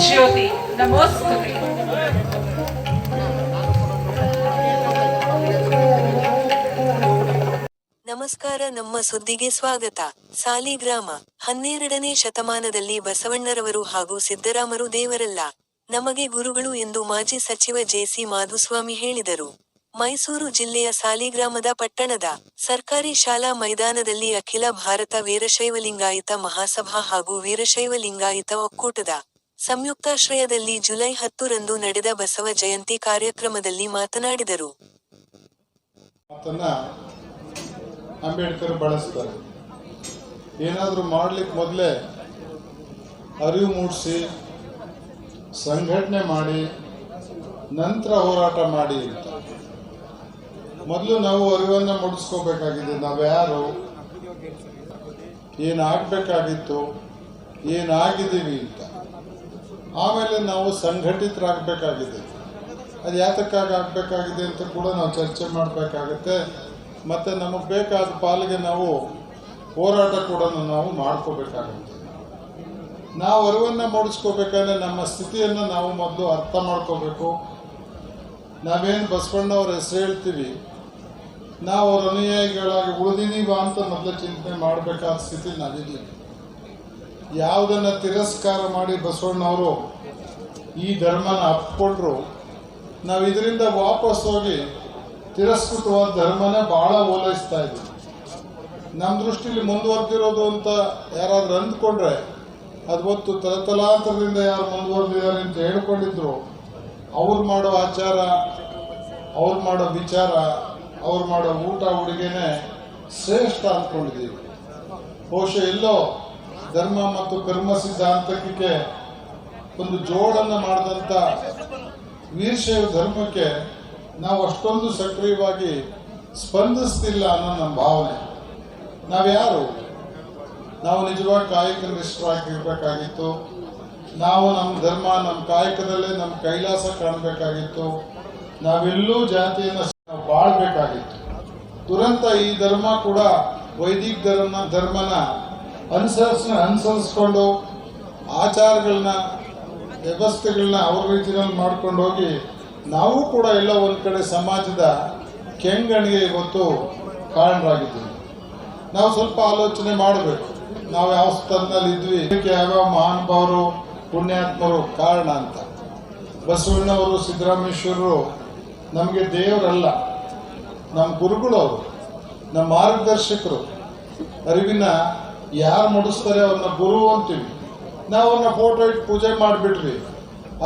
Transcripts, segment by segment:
ಜ್ಯೋತಿ ನಮೋಸ್ತುತೆ. ನಮಸ್ಕಾರ. ನಮ್ಮ ಸುದ್ದಿಗೆ ಸ್ವಾಗತ. ಸಾಲಿಗ್ರಾಮ. 12ನೇ ಶತಮಾನದಲ್ಲಿ ಬಸವಣ್ಣರವರು ಹಾಗೂ ಸಿದ್ದರಾಮರು ದೇವರಲ್ಲ, ನಮಗೆ ಗುರುಗಳು ಎಂದು ಮಾಜಿ ಸಚಿವ ಜೆ.ಸಿ. ಮಾಧುಸ್ವಾಮಿ ಹೇಳಿದರು. ಮೈಸೂರು ಜಿಲ್ಲೆಯ ಸಾಲಿಗ್ರಾಮದ ಪಟ್ಟಣದ ಸರ್ಕಾರಿ ಶಾಲಾ ಮೈದಾನದಲ್ಲಿ ಅಖಿಲ ಭಾರತ ವೀರಶೈವಲಿಂಗಾಯತ ಮಹಾಸಭಾ ಹಾಗೂ ವೀರಶೈವ ಲಿಂಗಾಯತ ಒಕ್ಕೂಟದ ಸಂಯುಕ್ತಾಶ್ರಯದಲ್ಲಿ ಜುಲೈ 10 ರಂದು ನಡೆದ ಬಸವ ಜಯಂತಿ ಕಾರ್ಯಕ್ರಮದಲ್ಲಿ ಮಾತನಾಡಿದರು. ಅಂಬೇಡ್ಕರ್ ಬಳಸ್ತಾರೆ. ಏನಾದರೂ ಮಾಡ್ಲಿಕ್ಕೆ ಮೊದಲೇ ಅರಿವು ಮೂಡಿಸಿ ಸಂಘಟನೆ ಮಾಡಿ ನಂತರ ಹೋರಾಟ ಮಾಡಿ ಅಂತ. ಮೊದಲು ನಾವು ಅರಿವನ್ನು ಮೂಡಿಸ್ಕೋಬೇಕಾಗಿದೆ. ನಾವ್ಯಾರು, ಏನಾಗಬೇಕಾಗಿತ್ತು, ಏನಾಗಿದ್ದೀವಿ ಅಂತ. ಆಮೇಲೆ ನಾವು ಸಂಘಟಿತರಾಗಬೇಕಾಗಿದೆ. ಅದು ಯಾತಕ್ಕಾಗಿ ಆಗಬೇಕಾಗಿದೆ ಅಂತ ಕೂಡ ನಾವು ಚರ್ಚೆ ಮಾಡಬೇಕಾಗತ್ತೆ. ಮತ್ತು ನಮಗೆ ಬೇಕಾದ ಪಾಲಿಗೆ ನಾವು ಹೋರಾಟ ಕೂಡ ನಾವು ಮಾಡ್ಕೋಬೇಕಾಗುತ್ತೆ. ನಾವು ಅರಿವನ್ನು ಮೂಡಿಸ್ಕೋಬೇಕಾದ್ರೆ ನಮ್ಮ ಸ್ಥಿತಿಯನ್ನು ನಾವು ಮೊದಲು ಅರ್ಥ ಮಾಡ್ಕೋಬೇಕು. ನಾವೇನು ಬಸವಣ್ಣವ್ರ ಹೆಸರು ಹೇಳ್ತೀವಿ, ನಾವು ಅವ್ರ ಅನುಯಾಯಿಗಳಾಗಿ ಉಳಿದೀವ ಅಂತ ಮೊದಲು ಚಿಂತನೆ ಮಾಡಬೇಕಾದ ಸ್ಥಿತಿ ನಾವಿದ್ದೀವಿ. ಯಾವುದನ್ನು ತಿರಸ್ಕಾರ ಮಾಡಿ ಬಸವಣ್ಣವರು ಈ ಧರ್ಮನ ಅಪ್ಕೊಂಡ್ರು, ನಾವು ಇದರಿಂದ ವಾಪಸ್ ಹೋಗಿ ತಿರಸ್ಕೃತವಾದ ಧರ್ಮನೇ ಭಾಳ ಓಲೈಸ್ತಾ ಇದ್ದೀವಿ. ನಮ್ಮ ದೃಷ್ಟಿಲಿ ಮುಂದುವರೆದಿರೋದು ಅಂತ ಯಾರಾದರೂ ಅಂದ್ಕೊಂಡ್ರೆ ಅದು ಹೊತ್ತು ತಲತಲಾಂತರದಿಂದ ಯಾರು ಮುಂದುವರೆದಿದ್ದಾರೆ ಅಂತ ಹೇಳ್ಕೊಂಡಿದ್ರು, ಅವ್ರು ಮಾಡೋ ಆಚಾರ, ಅವ್ರು ಮಾಡೋ ವಿಚಾರ, ಅವ್ರು ಮಾಡೋ ಊಟ ಉಡುಗೆನೇ ಶ್ರೇಷ್ಠ ಅಂದ್ಕೊಂಡಿದ್ದೀವಿ. ಬಹುಶಃ ಎಲ್ಲೋ ಧರ್ಮ ಮತ್ತು ಕರ್ಮ ಸಿದ್ಧಾಂತಕ್ಕೆ ಒಂದು ಜೋಡನ್ನು ಮಾಡಿದಂಥ ವೀರಶೈವ ಧರ್ಮಕ್ಕೆ ನಾವು ಅಷ್ಟೊಂದು ಸಕ್ರಿಯವಾಗಿ ಸ್ಪಂದಿಸ್ತಿಲ್ಲ ಅನ್ನೋ ನಮ್ಮ ಭಾವನೆ. ನಾವ್ಯಾರು? ನಾವು ನಿಜವಾಗಿ ಕಾಯಕನಿಷ್ಠರಾಗಿರ್ಬೇಕಾಗಿತ್ತು. ನಾವು ನಮ್ಮ ಧರ್ಮ, ನಮ್ಮ ಕಾಯಕದಲ್ಲೇ ನಮ್ಮ ಕೈಲಾಸ ಕಾಣಬೇಕಾಗಿತ್ತು. ನಾವೆಲ್ಲೂ ಜಾತಿಯನ್ನು ಬಾಳ್ಬೇಕಾಗಿತ್ತು. ದುರಂತ ಈ ಧರ್ಮ ಕೂಡ ವೈದಿಕ ಧರ್ಮನ ಅನುಸರಿಸ್ಕೊಂಡು ಆಚಾರಗಳನ್ನ, ವ್ಯವಸ್ಥೆಗಳನ್ನ ಅವ್ರ ರೀತಿಯಲ್ಲಿ ಮಾಡ್ಕೊಂಡು ಹೋಗಿ ನಾವು ಕೂಡ ಎಲ್ಲ ಒಂದು ಕಡೆ ಸಮಾಜದ ಕೆಂಗಣಿಗೆ ಇವತ್ತು ಕಾರಣರಾಗಿದ್ದೀವಿ. ನಾವು ಸ್ವಲ್ಪ ಆಲೋಚನೆ ಮಾಡಬೇಕು. ನಾವು ಯಾವ ಸ್ಥಳದಲ್ಲಿ ಇದ್ವಿ, ಇದಕ್ಕೆ ಯಾವ್ಯಾವ ಮಹಾನುಭಾವರು, ಪುಣ್ಯಾತ್ಮರು ಕಾರಣ ಅಂತ. ಬಸವಣ್ಣವರು, ಸಿದ್ದರಾಮೇಶ್ವರರು ನಮಗೆ ದೇವರಲ್ಲ, ನಮ್ಮ ಗುರುಗಳು, ಅವರು ನಮ್ಮ ಮಾರ್ಗದರ್ಶಕರು. ಅರಿವಿನ ಯಾರು ಮೂಡಿಸ್ತಾರೆ ಅವ್ರನ್ನ ಗುರು ಅಂತೀವಿ. ನಾವು ಅವ್ರನ್ನ ಫೋಟೋ ಇಟ್ಟು ಪೂಜೆ ಮಾಡಿಬಿಟ್ವಿ.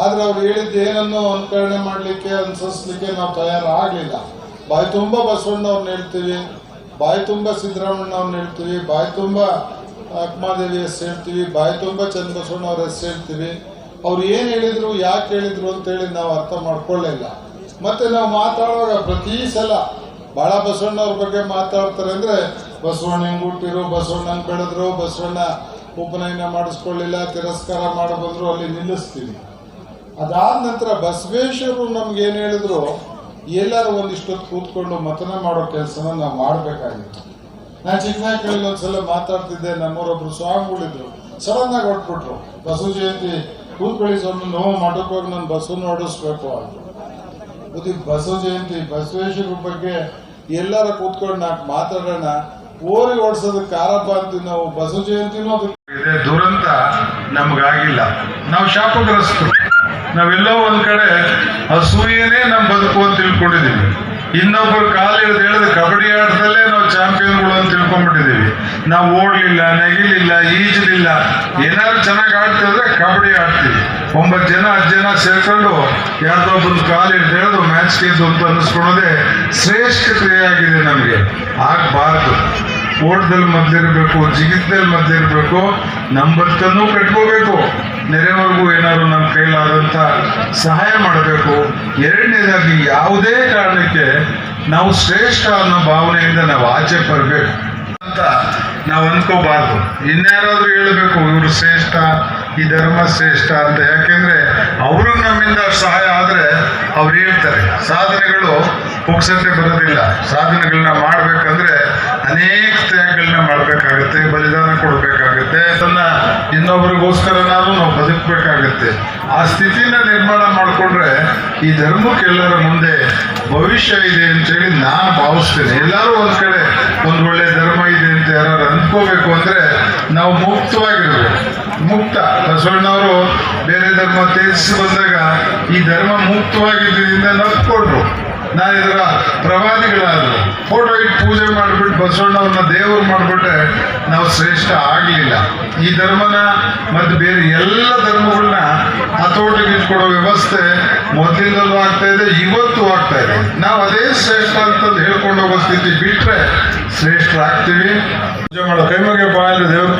ಆದರೆ ಅವ್ರು ಹೇಳಿದ್ದು ಏನನ್ನೋ ಅನುಕರಣೆ ಮಾಡಲಿಕ್ಕೆ, ಅನುಸರಿಸಲಿಕ್ಕೆ ನಾವು ತಯಾರಾಗಲಿಲ್ಲ. ಬಾಯಿ ತುಂಬ ಬಸವಣ್ಣವ್ರನ್ನ ಹೇಳ್ತೀವಿ, ಬಾಯಿ ತುಂಬ ಸಿದ್ದರಾಮಣ್ಣವ್ರನ್ನ ಹೇಳ್ತೀವಿ, ಬಾಯಿ ತುಂಬ ಅಕ್ಕಮಾದೇವಿ ಹೆಸರು ಹೇಳ್ತೀವಿ, ಬಾಯಿ ತುಂಬ ಚನ್ನಬಸವಣ್ಣವ್ರ ಹೆಸರು ಹೇಳ್ತೀವಿ. ಅವ್ರು ಏನು ಹೇಳಿದ್ರು, ಯಾಕೆ ಹೇಳಿದ್ರು ಅಂತೇಳಿ ನಾವು ಅರ್ಥ ಮಾಡ್ಕೊಳ್ಳಿಲ್ಲ. ಮತ್ತು ನಾವು ಮಾತಾಡುವಾಗ ಪ್ರತಿ ಸಲ ಭಾಳ ಬಸವಣ್ಣವ್ರ ಬಗ್ಗೆ ಮಾತಾಡ್ತಾರೆ. ಅಂದರೆ ಬಸವಣ್ಣ ಹೆಂಗೆ ಹುಟ್ಟಿರು, ಬಸವಣ್ಣಂಗೆ ಬೆಳೆದ್ರು, ಬಸವಣ್ಣ ಉಪನಯನ ಮಾಡಿಸ್ಕೊಳ್ಳಿಲ್ಲ, ತಿರಸ್ಕಾರ ಮಾಡಿ ಬಂದರು, ಅಲ್ಲಿ ನಿಲ್ಲಿಸ್ತೀವಿ. ಅದಾದ ನಂತರ ಬಸವೇಶ್ವರರು ನಮ್ಗೆ ಏನು ಹೇಳಿದ್ರು, ಎಲ್ಲರೂ ಒಂದಿಷ್ಟೊತ್ತು ಕೂತ್ಕೊಂಡು ಮತನ ಮಾಡೋ ಕೆಲಸನ ನಾವು ಮಾಡಬೇಕಾಗಿತ್ತು. ನಾನು ಚಿಕ್ಕನಾಯ್ಕಲ್ಲಿ ಒಂದ್ಸಲ ಮಾತಾಡ್ತಿದ್ದೆ. ನಮ್ಮವರೊಬ್ರು ಸ್ವಾಮಿಗಳಿದ್ರು, ಸಡನ್ ಆಗಿ ಹೊಟ್ಬಿಟ್ರು. ಬಸವ ಜಯಂತಿ ಕೂತ್ಕೊಳ್ಳಿ ಸ್ವಾಮಿ, ನೋವು ಮಠಕ್ಕೆ ಹೋಗಿ ನಾನು ಬಸವನ್ನ ಹೊಡಿಸ್ಬೇಕು ಅಂತ. ಬಸವ ಜಯಂತಿ ಬಸವೇಶ್ವರ ಬಗ್ಗೆ ಎಲ್ಲರ ಕೂತ್ಕೊಂಡು ನಾಲ್ಕು ಮಾತಾಡೋಣ, ಓರಿ ಓಡಿಸೋದಕ್ಕೆ ಆರಂಭ ಅಂತೀವಿ ನಾವು. ಬಸವ ಜಯಂತಿನೂ ಇದೆ. ದುರಂತ ನಮಗಾಗಿಲ್ಲ, ನಾವು ಶಾಪಗ್ರಸ್ತರು. ನಾವೆಲ್ಲೋ ಒಂದ್ ಕಡೆ ಅಸೂಯೆನೇ ನಮ್ಮ ಬದುಕು ಅಂತ ತಿಳ್ಕೊಂಡಿದ್ದೀವಿ. ಇನ್ನೊಬ್ಬರು ಕಾಲು ಹೇಳಿದ್ರೆ ಕಬಡ್ಡಿ ಆಟದಲ್ಲೇ ನಾವು ಚಾಂಪಿಯನ್ಗಳು ಅಂತ ತಿಳ್ಕೊಂಡ್ಬಿಟ್ಟಿದ್ದೀವಿ. ನಾವು ಓಡಲಿಲ್ಲ, ನೆಗಿಲಿಲ್ಲ, ಈಜಲಿಲ್ಲ, ಏನಾದ್ರು ಚೆನ್ನಾಗಿ ಆಡ್ತಿದ್ರೆ ಕಬಡ್ಡಿ ಆಡ್ತೀವಿ. 9 ಜನ 10 ಜನ ಸೇರ್ಕೊಂಡು ಯಾವ್ದೋ ಒಬ್ಬರು ಕಾಲು ಹೇಳಿದ್ರು ಮ್ಯಾಚ್ ಗೆದ್ದು ಅಂತ ಅನ್ನಿಸ್ಕೊಳ್ಳೋದೇ ಶ್ರೇಷ್ಠತೆಯಾಗಿದೆ. ನಮಗೆ ಆಗಬಾರ್ದು. ಓಟದಲ್ಲಿ ಮೊದಲಿರಬೇಕು, ಜಿಗಿತದಲ್ಲಿ ಮೊದಲಿರಬೇಕು, ನಮ್ಮ ಬದುಕನ್ನು ಕಟ್ಕೋಬೇಕು. ನೆರೆವರೆಗೂ ಏನಾದ್ರು ನಮ್ಮ ಕೈಲಾದಂಥ ಸಹಾಯ ಮಾಡಬೇಕು. ಎರಡನೇದಾಗಿ ಯಾವುದೇ ಕಾರಣಕ್ಕೆ ನಾವು ಶ್ರೇಷ್ಠ ಅನ್ನೋ ಭಾವನೆಯಿಂದ ನಾವು ಆಚೆ ಬರಬೇಕು ಅಂತ ನಾವು ಅನ್ಕೋಬಾರ್ದು. ಇನ್ಯಾರಾದ್ರೂ ಹೇಳಬೇಕು ಇವರು ಶ್ರೇಷ್ಠ, ಈ ಧರ್ಮ ಶ್ರೇಷ್ಠ ಅಂತ. ಯಾಕೆಂದ್ರೆ ಅವರು ನಮ್ಮಿಂದ ಸಹಾಯ ಆದರೆ ಅವ್ರು ಹೇಳ್ತಾರೆ. ಸಾಧನೆಗಳು ಪುಕ್ಸಟ್ಟೆ ಬರೋದಿಲ್ಲ. ಸಾಧನೆಗಳನ್ನ ಮಾಡ್ಬೇಕಂದ್ರೆ ಅನೇಕ ತ್ಯಾಗಗಳನ್ನ ಮಾಡಬೇಕಾಗತ್ತೆ, ಬಲಿದಾನ ಕೊಡಬೇಕಾಗತ್ತೆ, ಅದನ್ನ ಇನ್ನೊಬ್ಬರಿಗೋಸ್ಕರನಾದ್ರೂ ನಾವು ಬದುಕಬೇಕಾಗತ್ತೆ. ಆ ಸ್ಥಿತಿನ ನಿರ್ಮಾಣ ಮಾಡಿಕೊಂಡ್ರೆ ಈ ಧರ್ಮಕ್ಕೆಲ್ಲರ ಮುಂದೆ ಭವಿಷ್ಯ ಇದೆ ಅಂತೇಳಿ ನಾನು ಭಾವಿಸ್ತೇನೆ. ಎಲ್ಲರೂ ಒಂದ್ ಕಡೆ ಒಂದ್ ಒಳ್ಳೆ ಧರ್ಮ ಇದೆ ಅಂತ ಯಾರು ಅಂದ್ಕೋಬೇಕು ಅಂದ್ರೆ ನಾವು ಮುಕ್ತವಾಗಿರ್ಬೇಕು. ಮುಕ್ತ ಬಸವಣ್ಣವರು ಬೇರೆ ಧರ್ಮ ತ್ಯಜಿಸಿ ಬಂದಾಗ ಈ ಧರ್ಮ ಮುಕ್ತವಾಗಿದ್ದರಿಂದ ನಕ್ಕೊಂಡ್ರು. ನಾನು ಇದರ ಪ್ರವಾದಿಗಳಾದ್ರು. ಫೋಟೋ ಇಟ್ಟು ಪೂಜೆ ಮಾಡಿಬಿಟ್ಟು ಬಸವಣ್ಣವ್ರನ್ನ ದೇವರು ಮಾಡಿಬಿಟ್ರೆ ನಾವು ಶ್ರೇಷ್ಠ ಆಗಲಿಲ್ಲ. ಈ ಧರ್ಮನ ಮತ್ತು ಬೇರೆ ಎಲ್ಲ ಧರ್ಮಗಳನ್ನ ಹತೋಟಿಗೆ ಇಟ್ಕೊಡೋ ವ್ಯವಸ್ಥೆ ಮೊದಲಿಂದಲೂ ಆಗ್ತಾ ಇದೆ, ಇವತ್ತು ಆಗ್ತಾ ಇದೆ. ನಾವು ಅದೇ ಶ್ರೇಷ್ಠ ಅಂತಂದು ಹೇಳ್ಕೊಂಡು ಹೋಗೋ ಸ್ಥಿತಿ ಬಿಟ್ರೆ ಶ್ರೇಷ್ಠರಾಗ್ತೀವಿ. ಪೂಜೆ ಮಾಡೋ ಕೈಮಗೆ ಬಾಯಲ್ಲಿ ದೇವ್ರು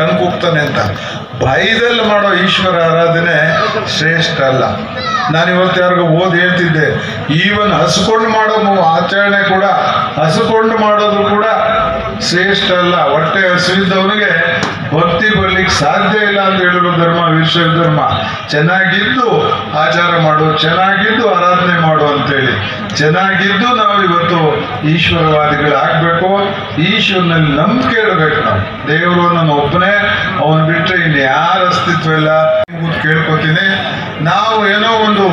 ಕಣ್ಮುಗ್ತಾನೆ ಅಂತ ಭಯದಲ್ಲಿ ಮಾಡೋ ಈಶ್ವರ ಆರಾಧನೆ ಶ್ರೇಷ್ಠ ಅಲ್ಲ. ನಾನಿವತ್ತು ಯಾರಿಗೂ ಓದಿ ಹೇಳ್ತಿದ್ದೆ, ಈವನ್ ಹಸ್ಕೊಂಡು ಮಾಡೋ ಆಚರಣೆ ಕೂಡ, ಹಸ್ಕೊಂಡು ಮಾಡೋದು ಕೂಡ ಶ್ರೇಷ್ಠ ಅಲ್ಲ. ಹೊಟ್ಟೆ ಹಸಿವಿದ್ದವನಿಗೆ ಭಕ್ತಿ ಬರ್ಲಿಕ್ಕೆ ಸಾಧ್ಯ ಇಲ್ಲ ಅಂತ ಹೇಳಿರೋ ಧರ್ಮ ವಿಶ್ವ ಧರ್ಮ. ಚೆನ್ನಾಗಿದ್ದು ಆಚಾರ ಮಾಡು, ಚೆನ್ನಾಗಿದ್ದು ಆರಾಧನೆ ಮಾಡು ಅಂತೇಳಿ. ಚೆನ್ನಾಗಿದ್ದು ನಾವು ಇವತ್ತು ಈಶ್ವರವಾದಿಗಳಾಗಬೇಕು. ಈಶ್ವರನಲ್ಲಿ ನಂಬಿಕೆ ಇಡಬೇಕು. ನಾವು ದೇವರು ನನ್ನ ಒಬ್ಬನೇ, ಅವನು ಬಿಟ್ಟರೆ ಇನ್ಯಾರ ಅಸ್ತಿತ್ವ ಇಲ್ಲ ಕೇಳ್ಕೊತೀನಿ. ನಾವು ಏನೋ ಒಂದು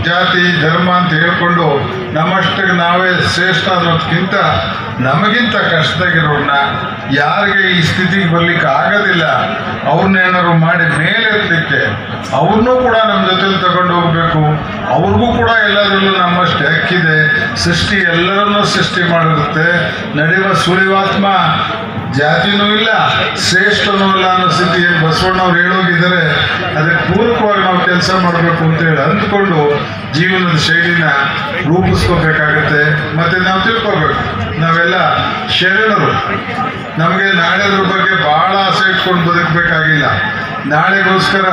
ಜಾತಿ ಧರ್ಮ ಅಂತ ಹೇಳ್ಕೊಂಡು ನಮ್ಮಷ್ಟಿಗೆ ನಾವೇ ಶ್ರೇಷ್ಠ ಅನ್ನೋದಕ್ಕಿಂತ ನಮಗಿಂತ ಕಷ್ಟದಾಗಿರೋನ್ನ, ಯಾರಿಗೆ ಈ ಸ್ಥಿತಿಗೆ ಬರ್ಲಿಕ್ಕೆ ಆಗೋದಿಲ್ಲ ಅವ್ರನ್ನೇನಾದ್ರು ಮಾಡಿ ಮೇಲೆತ್ತಲಿಕ್ಕೆ ಅವ್ರನ್ನೂ ಕೂಡ ನಮ್ಮ ಜೊತೆಲಿ ತಗೊಂಡು ಹೋಗ್ಬೇಕು. ಅವ್ರಿಗೂ ಕೂಡ ಎಲ್ಲದರಲ್ಲೂ ನಮ್ಮಷ್ಟು ಹಕ್ಕಿದೆ. ಸೃಷ್ಟಿ ಎಲ್ಲರನ್ನೂ ಸೃಷ್ಟಿ ಮಾಡಿರುತ್ತೆ. ನಡೆಯುವ ಸುಳಿವಾತ್ಮ ಜಾತಿನೂ ಇಲ್ಲ, ಶ್ರೇಷ್ಠನೂ ಇಲ್ಲ ಅನ್ನೋ ಸ್ಥಿತಿ ಏನು ಬಸವಣ್ಣವ್ರು ಹೇಳೋಗಿದ್ದಾರೆ. ಅದಕ್ಕೆ ಪೂರಕವಾಗಿ ನಾವು ಕೆಲಸ ಮಾಡಬೇಕು ಅಂತೇಳಿ ಅಂದ್ಕೊಂಡು ಜೀವನದ ಶೈಲಿನ ರೂಪಿಸ್ಕೋಬೇಕಾಗತ್ತೆ. ಮತ್ತೆ ನಾವು ತಿಳ್ಕೋಬೇಕು, ನಾವೆಲ್ಲ ಶರಣರು. ನಮಗೆ ನಾಳೆದ್ರ ಬಗ್ಗೆ ಬಹಳ ಆಸೆ ಇಟ್ಕೊಂಡು ಬದುಕಬೇಕಾಗಿಲ್ಲ. ನಾಳೆಗೋಸ್ಕರ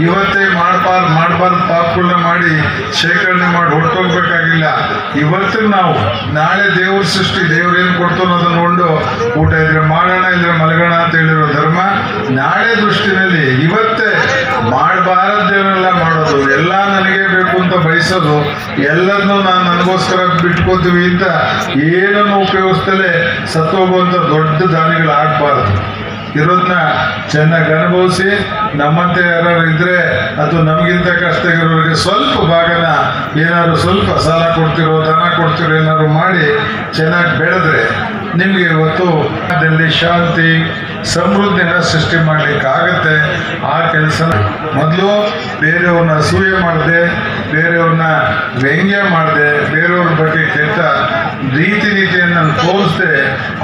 ಇವತ್ತೇ ಮಾಡಬಾರ್ದು ಪಾಪಗಳನ್ನ ಮಾಡಿ ಶೇಖರಣೆ ಮಾಡಿ ಹೊರಟೋಗ್ಬೇಕಾಗಿಲ್ಲ. ಇವತ್ತಿಗೆ ನಾವು ನಾಳೆ ದೇವ್ರ ಸೃಷ್ಟಿ, ದೇವ್ರೇನು ಕೊಡ್ತಾನೋ ಅದನ್ನು ನೋಡು, ಊಟ ಇದ್ರೆ ಮಾಡೋಣ ಇದ್ರೆ ಮಲಗೋಣ ಅಂತ ಹೇಳಿರೋ ಧರ್ಮ. ನಾಳೆ ದೃಷ್ಟಿನಲ್ಲಿ ಇವತ್ತೇ ಮಾಡಬಾರದ್ದೇನೆಲ್ಲ ಮಾಡೋದು, ಎಲ್ಲ ನನಗೆ ಬೇಕು ಅಂತ ಬಯಸೋದು, ಎಲ್ಲದನ್ನೂ ನಾನು ನನಗೋಸ್ಕರ ಬಿಟ್ಕೋತೀವಿ ಅಂತ ಏನನ್ನು ಉಪಯೋಗಿಸ್ತಲೇ ಸತ್ತೋಗುವಂಥ ದೊಡ್ಡ ದಾನಿಗಳಾಗಬಾರ್ದು. ಇರೋದನ್ನ ಚೆನ್ನಾಗಿ ಅನುಭವಿಸಿ, ನಮ್ಮಂತೆ ಯಾರು ಇದ್ರೆ ಅಥವಾ ನಮಗಿಂತ ಕಷ್ಟ ಇರೋರಿಗೆ ಸ್ವಲ್ಪ ಭಾಗನ ಏನಾದ್ರು ಸ್ವಲ್ಪ ಸಾಲ ಕೊಡ್ತಿರೋ, ದಾನ ಕೊಡ್ತಿರೋ ಏನಾದ್ರು ಮಾಡಿ ಚೆನ್ನಾಗಿ ಬೆಳೆದ್ರೆ ನಿಮಗೆ ಇವತ್ತು ಶಾಂತಿ ಸಮೃದ್ಧಿನ ಸೃಷ್ಟಿ ಮಾಡ್ಲಿಕ್ಕಾಗತ್ತೆ. ಆ ಕೆಲಸ ಮೊದಲು ಬೇರೆಯವ್ರನ್ನ ಅಸೂಯೆ ಮಾಡದೆ, ಬೇರೆಯವ್ರನ್ನ ವ್ಯಂಗ್ಯ ಮಾಡದೆ, ಬೇರೆಯವ್ರ ಬಗ್ಗೆ ಕೆಟ್ಟ ನೀತಿಯನ್ನು ತೋರಿಸ್ದೆ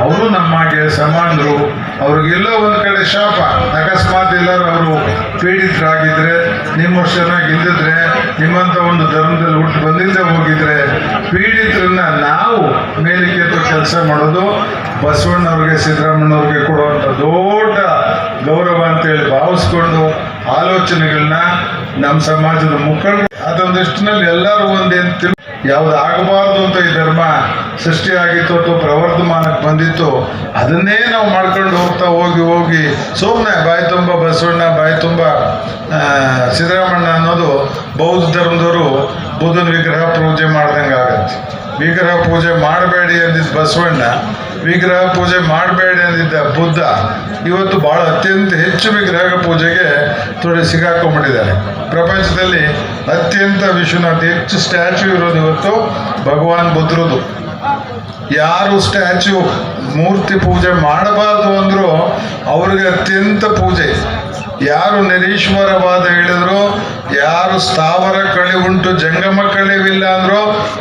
ಅವರು ನಮ್ಮಾಗೆ ಸಮಾನರು. ಅವ್ರಿಗೆಲ್ಲ ಒಂದ್ ಕಡೆ ಶಾಪ. ಅಕಸ್ಮಾತ್ ಎಲ್ಲರೂ ಅವರು ಪೀಡಿತರಾಗಿದ್ರೆ, ನಿಮ್ಮಷ್ಟು ಚೆನ್ನಾಗಿ ಇಲ್ದಿದ್ರೆ, ನಿಮ್ಮಂತ ಒಂದು ಧರ್ಮದಲ್ಲಿ ಹುಟ್ಟು ಬಂದಿದ್ದೆ ಹೋಗಿದ್ರೆ, ಪೀಡಿತರನ್ನ ನಾವು ಮೇಲಕ್ಕೆ ಕೆಲಸ ಮಾಡೋದು ಬಸವಣ್ಣವ್ರಿಗೆ ಸಿದ್ದರಾಮಣ್ಣವ್ರಿಗೆ ಕೊಡುವಂಥ ದೊಡ್ಡ ಗೌರವ ಅಂತೇಳಿ ಭಾವಿಸ್ಕೊಂಡು ಆಲೋಚನೆಗಳನ್ನ ನಮ್ಮ ಸಮಾಜದ ಮುಖಂಡರು ಅದೊಂದಷ್ಟಿನಲ್ಲಿ ಎಲ್ಲರೂ ಒಂದೇನು ಯಾವ್ದು ಆಗಬಾರ್ದು ಅಂತ ಈ ಧರ್ಮ ಸೃಷ್ಟಿಯಾಗಿತ್ತು ಅಥವಾ ಪ್ರವರ್ಧಮಾನಕ್ಕೆ ಬಂದಿತ್ತು, ಅದನ್ನೇ ನಾವು ಮಾಡ್ಕೊಂಡು ಹೋಗ್ತಾ ಹೋಗಿ ಸುಮ್ಮನೆ ಬಾಯಿ ತುಂಬ ಬಸವಣ್ಣ, ಬಾಯಿ ತುಂಬ ಸಿದ್ದರಾಮಣ್ಣ ಅನ್ನೋದು ಬೌದ್ಧ ಧರ್ಮದವರು ಬುದ್ಧನ ವಿಗ್ರಹ ಪೂಜೆ ಮಾಡ್ದಂಗೆ ಆಗತ್ತೆ. ವಿಗ್ರಹ ಪೂಜೆ ಮಾಡಬೇಡಿ ಅಂದಿದ್ದ ಬಸವಣ್ಣ, ವಿಗ್ರಹ ಪೂಜೆ ಮಾಡಬೇಡಿ ಅಂದಿದ್ದ ಬುದ್ಧ ಇವತ್ತು ಬಹಳ ಅತ್ಯಂತ ಹೆಚ್ಚು ವಿಗ್ರಹ ಪೂಜೆಗೆ ಸಿಗಾಕೊಂಡ್ಬಿಟ್ಟಿದ್ದಾರೆ. ಪ್ರಪಂಚದಲ್ಲಿ ಅತ್ಯಂತ ವಿಶ್ವನಾಥ ಹೆಚ್ಚು ಸ್ಟ್ಯಾಚ್ಯೂ ಇರೋದು ಇವತ್ತು ಭಗವಾನ್ ಬುದ್ಧರದು. ಯಾರು ಸ್ಟ್ಯಾಚ್ಯೂ ಮೂರ್ತಿ ಪೂಜೆ ಮಾಡಬಾರ್ದು ಅಂದ್ರು ಅವ್ರಿಗೆ ಅತ್ಯಂತ ಪೂಜೆ. ಯಾರು ನಿರೀಶ್ವರವಾದ ಹೇಳಿದ್ರು, ಯಾರು ಸ್ಥಾವರ ಕಳಿ ಉಂಟು ಜಂಗಮ ಕಳಿವಿಲ್ಲ ಅಂದ್ರು,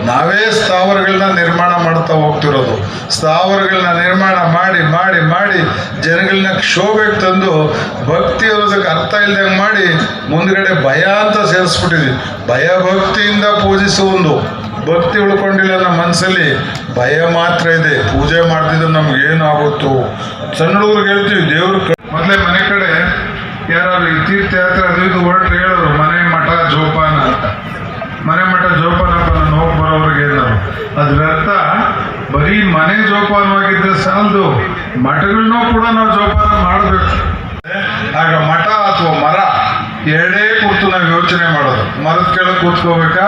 ನಾವೇ ಸ್ಥಾವರಗಳನ್ನ ನಿರ್ಮಾಣ ಮಾಡ್ತಾ ಹೋಗ್ತಿರೋದು. ಸ್ಥಾವರಗಳನ್ನ ನಿರ್ಮಾಣ ಮಾಡಿ ಮಾಡಿ ಮಾಡಿ ಜನಗಳನ್ನ ಕ್ಷೋಭೆಗೆ ತಂದು ಭಕ್ತಿ ಅನ್ನೋದಕ್ಕೆ ಅರ್ಥ ಇಲ್ದಂಗೆ ಮಾಡಿ ಮುಂದ್ಗಡೆ ಭಯ ಅಂತ ಸೇರಿಸ್ಬಿಟ್ಟಿದ್ವಿ. ಭಯ ಭಕ್ತಿಯಿಂದ ಪೂಜಿಸೋ ಒಂದು ಭಕ್ತಿ ಉಳ್ಕೊಂಡಿಲ್ಲ ನಮ್ಮ ಮನಸ್ಸಲ್ಲಿ, ಭಯ ಮಾತ್ರ ಇದೆ. ಪೂಜೆ ಮಾಡ್ತಿದ್ರೆ ನಮ್ಗೆ ಏನು ಆಗುತ್ತೋ. ಸಣ್ಣ ಹುಡುಗರಿಗೆ ಹೇಳ್ತೀವಿ ದೇವ್ರ ಮೊದಲೇ ಮನೆ ಕಡೆ ಯಾರು ಈ ತೀರ್ಥಯಾತ್ರೆ ಅದು ಇದು ಹೊರಟ್ರೆ ಹೇಳೋರು ಮನೆ ಮಠ ಜೋಪಾನ ಅಂತ. ಮನೆ ಮಠ ಜೋಪಾನಪ್ಪ ನಾನು ಹೋಗಿ ಬರೋವ್ರಿಗೆ ಏನಾರು ಅದ್ರ ಅರ್ಥ ಬರೀ ಮನೆ ಜೋಪಾನವಾಗಿದ್ರೆ ಸಾಲದು, ಮಠಗಳನ್ನೂ ಕೂಡ ನಾವು ಜೋಪಾನ ಮಾಡಬೇಕು. ಆಗ ಮಠ ಅಥವಾ ಮರ ಎರಡೇ ಕುರಿತು ನಾವು ಯೋಚನೆ ಮಾಡೋದು. ಮರದ ಕೆಳಗೆ ಕೂತ್ಕೋಬೇಕಾ,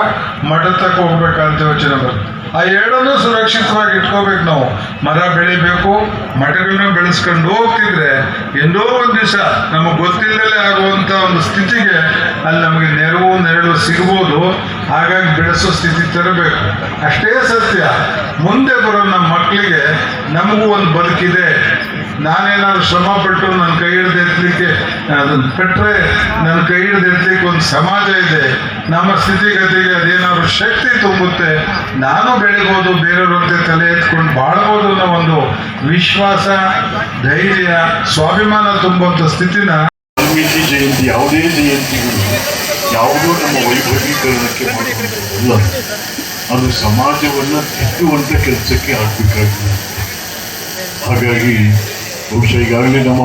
ಮಠದ ತಕ್ಕ ಹೋಗ್ಬೇಕಾ ಅಂತ ಯೋಚನೆ ಬರುತ್ತೆ. ಆ ಎರಡನ್ನೂ ಸುರಕ್ಷಿತವಾಗಿ ಇಟ್ಕೋಬೇಕು. ನಾವು ಮರ ಬೆಳಿಬೇಕು, ಮಠಗಳನ್ನ ಬೆಳೆಸ್ಕೊಂಡು ಹೋಗ್ತಿದ್ರೆ ಎಂದೋ ಒಂದು ದಿವಸ ನಮಗೆ ಗೊತ್ತಿಲ್ಲದಲೇ ಆಗುವಂತ ಒಂದು ಸ್ಥಿತಿಗೆ ಅಲ್ಲಿ ನಮಗೆ ನೆರಳು ಸಿಗ್ಬೋದು. ಹಾಗಾಗಿ ಬೆಳೆಸೋ ಸ್ಥಿತಿ ತರಬೇಕು. ಅಷ್ಟೇ ಸತ್ಯ, ಮುಂದೆ ಬರೋ ನಮ್ಮ ಮಕ್ಕಳಿಗೆ ನಮಗೂ ಒಂದು ಬದುಕಿದೆ, ನಾನೇನಾದ್ರು ಶ್ರಮ ಪಟ್ಟು ನನ್ನ ಕೈ ಹಿಡಿದು ಎತ್ತಲಿಕ್ಕೆ ಅದನ್ನು ಬಿಟ್ಟರೆ ನನ್ನ ಕೈ ಹಿಡಿದು ಎತ್ತಲಿಕ್ಕೆ ಒಂದು ಸಮಾಜ ಇದೆ, ನಮ್ಮ ಸ್ಥಿತಿಗತಿಗೆ ಅದೇನಾದ್ರು ಶಕ್ತಿ ತುಂಬುತ್ತೆ, ನಾನು ಬೆಳಿಬೋದು, ಬೇರೆಯವ್ರಂತೆ ತಲೆ ಎತ್ಕೊಂಡು ಬಾಳ್ಬೋದು ಅನ್ನೋ ಒಂದು ವಿಶ್ವಾಸ, ಧೈರ್ಯ, ಸ್ವಾಭಿಮಾನ ತುಂಬುವಂಥ ಸ್ಥಿತಿನ ವಾಲ್ಮೀಕಿ ಜಯಂತಿ ಯಾವುದೇ ಜಯಂತಿಗಳು ಯಾವುದೋ ನಮ್ಮ ವೈಭವೀಕರಣಕ್ಕೆ ಮಾಡುವಂಥದ್ದಲ್ಲ, ಅದು ಸಮಾಜವನ್ನು ತಿದ್ದುವಂಥ ಕೆಲಸಕ್ಕೆ ಆಗಬೇಕಾಗಿದೆ. ಹಾಗಾಗಿ ಬಹುಶಃ ಈಗಾಗಲೇ ನಮ್ಮ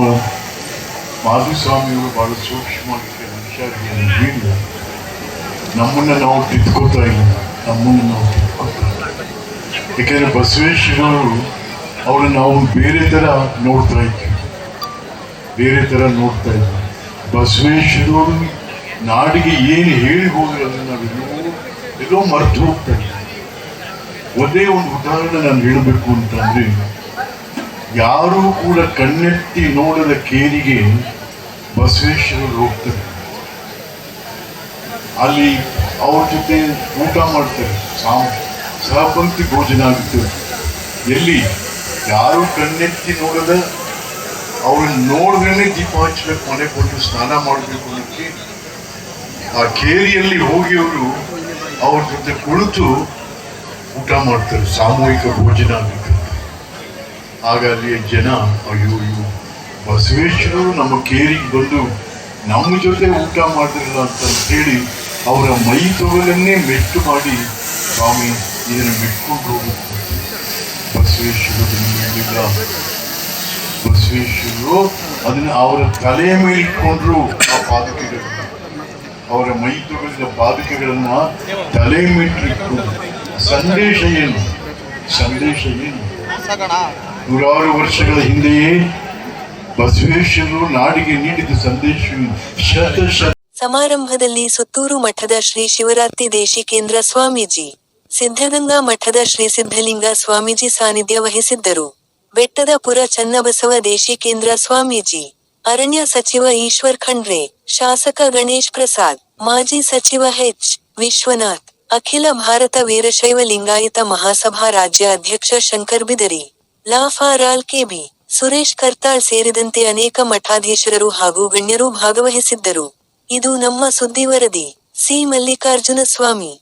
ಮಾಧುಸ್ವಾಮಿಯವರು ಬಹಳ ಸೂಕ್ಷ್ಮವಾಗಿ ವಿಚಾರಗಳನ್ನು ನೀಡಿ ನಮ್ಮನ್ನು ನಾವು ತಿದ್ಕೋತಾ ಇಲ್ಲ, ನಮ್ಮನ್ನು ನಾವು ತಿದ್ಕೋತಾ ಇಲ್ಲ. ಯಾಕೆಂದರೆ ಬಸವೇಶ್ವರವರು ಅವರನ್ನು ನಾವು ಬೇರೆ ಥರ ನೋಡ್ತಾ ಇದ್ದೀವಿ, ಬೇರೆ ಥರ ನೋಡ್ತಾ ಇದ್ದೀವಿ. ಬಸವೇಶ್ವರವರು ನಾಡಿಗೆ ಏನು ಹೇಳಿ ಹೋದ್ರು ಅದನ್ನು ನಾವೆಲ್ಲೋ ಮರೆತು ಹೋಗ್ತಾ ಇದ್ದೀವಿ. ಒಂದೇ ಒಂದು ಉದಾಹರಣೆ ನಾನು ಹೇಳಬೇಕು ಅಂತಂದರೆ, ಯಾರೂ ಕೂಡ ಕಣ್ಣೆತ್ತಿ ನೋಡದ ಕೇರಿಗೆ ಬಸವೇಶ್ವರರು ಹೋಗ್ತಾರೆ, ಅಲ್ಲಿ ಅವ್ರ ಜೊತೆ ಊಟ ಮಾಡ್ತಾರೆ, ಸಹಪಂಕ್ತಿ ಭೋಜನ ಆಗುತ್ತೆ. ಎಲ್ಲಿ ಯಾರು ಕಣ್ಣೆತ್ತಿ ನೋಡದ ಅವ್ರನ್ನ ನೋಡಿದ್ರೆ ದೀಪ ಹಚ್ಚಬೇಕು, ಮನೆ ಕೊಟ್ಟು ಸ್ನಾನ ಮಾಡಬೇಕು ಅನ್ನೋಕ್ಕೆ ಆ ಕೇರಿಯಲ್ಲಿ ಹೋಗಿ ಅವರು ಅವ್ರ ಜೊತೆ ಕುಳಿತು ಊಟ ಮಾಡ್ತಾರೆ, ಸಾಮೂಹಿಕ ಭೋಜನ ಆಗುತ್ತೆ. ಆಗ ಅಲ್ಲಿಯ ಜನ ಅಯ್ಯೋ ಬಸವೇಶ್ವರರು ನಮ್ಮ ಕೇರಿಗೆ ಬಂದು ನಮ್ಮ ಜೊತೆ ಊಟ ಮಾಡಿದ್ರಲ್ಲ ಅಂತ ಹೇಳಿ ಅವರ ಮೈ ತೊಗಲನ್ನೇ ಮೆಟ್ಟು ಮಾಡಿ, ಸ್ವಾಮಿ ಇದನ್ನು ಮೆಟ್ಕೊಂಡು ಹೋಗುತ್ತೆ. ಬಸವೇಶ್ವರರು ಅದನ್ನು ಅವರ ತಲೆಯ ಮೇಲೆ ಇಟ್ಕೊಂಡ್ರು. ಆ ಪಾದಕೆಗಳು, ಅವರ ಮೈ ತೊಗಲಿನ ಪಾದಕೆಗಳನ್ನ ತಲೆ ಮೇಲೆ ಇಟ್ಕೊಂಡು ಸಂದೇಶ ಏನು? ನೂರಾರು ವರ್ಷಗಳ ಹಿಂದೆಯೇ ಬಸವೇಶ್ವರರು ನಾಡಿಗೆ ನೀಡಿದ ಸಂದೇಶ ಸಮಾರಂಭದಲ್ಲಿ ಸುತ್ತೂರು ಮಠದ ಶ್ರೀ ಶಿವರಾತ್ರಿ ದೇಶಿಕೇಂದ್ರ ಸ್ವಾಮೀಜಿ, ಸಿದ್ಧಗಂಗಾ ಮಠದ ಶ್ರೀ ಸಿದ್ಧಲಿಂಗ ಸ್ವಾಮೀಜಿ ಸಾನ್ನಿಧ್ಯ ವಹಿಸಿದ್ದರು. ಬೆಟ್ಟದ ಪುರ ಚನ್ನಬಸವ ದೇಶಿಕೇಂದ್ರ ಸ್ವಾಮೀಜಿ, ಅರಣ್ಯ ಸಚಿವ ಈಶ್ವರ್ ಖಂಡ್ರೆ, ಶಾಸಕ ಗಣೇಶ್ ಪ್ರಸಾದ್, ಮಾಜಿ ಸಚಿವ ಎಚ್. ವಿಶ್ವನಾಥ್, ಅಖಿಲ ಭಾರತ ವೀರಶೈವ ಲಿಂಗಾಯತ ಮಹಾಸಭಾ ರಾಜ್ಯ ಅಧ್ಯಕ್ಷ ಶಂಕರ್ ಬಿದರಿ, ಲಾ ಫಾರಾಲ್ ಕೆಬಿ, ಸುರೇಶ್ ಕರ್ತಾಳ್ ಸೇರಿದಂತೆ ಅನೇಕ ಮಠಾಧೀಶರು ಹಾಗೂ ಗಣ್ಯರು ಭಾಗವಹಿಸಿದ್ದರು. ಇದು ನಮ್ಮ ಸುದ್ದಿ ವರದಿ. ಸಿ. ಮಲ್ಲಿಕಾರ್ಜುನ ಸ್ವಾಮಿ.